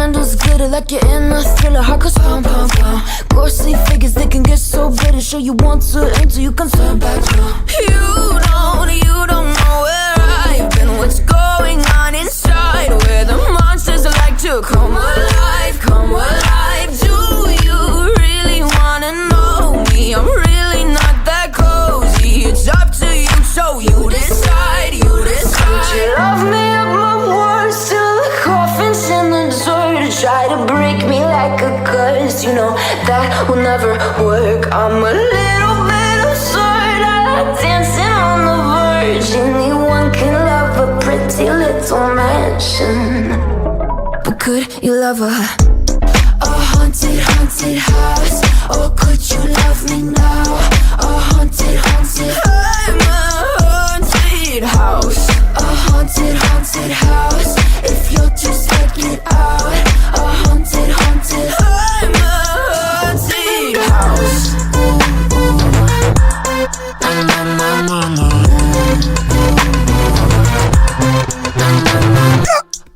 candles glitter like you're in a thriller. Heart goes pound, pound, pound. Ghostly figures, they can get so bitter. Sure you want to enter, you can turn back now. You don't know where I've been. What's going on inside? Where the monsters like to come alive, come alive. Do you really wanna know me? I'm really not that cozy. It's up to you, so you decide, you decide. Would you love me up my words till the coffin's in the dirt? Try to break me like a curse, you know that will never work. I'm a little bit absurd, I like dancing on the verge. Anyone can love a pretty little mansion, but could you love a haunted, haunted house? Or could you love me now? A haunted, haunted, I'm a haunted house. A haunted, haunted house. If you're too scared, get out. A haunted, haunted, I'm a haunted house.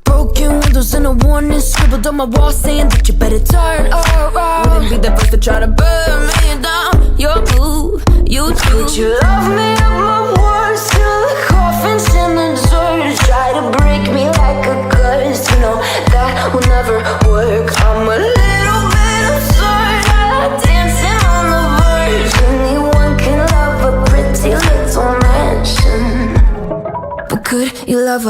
Broken windows and a warning scribbled on my wall saying that you better turn around. Wouldn't be the first to try to burn me down. Your move, you too. Would you love me up my words till the coffin's in the dirt? Try to break me like a curse, you know that will never work. I'm a little bit absurd, I like dancing on the verge. Anyone can love a pretty little mansion, but could you love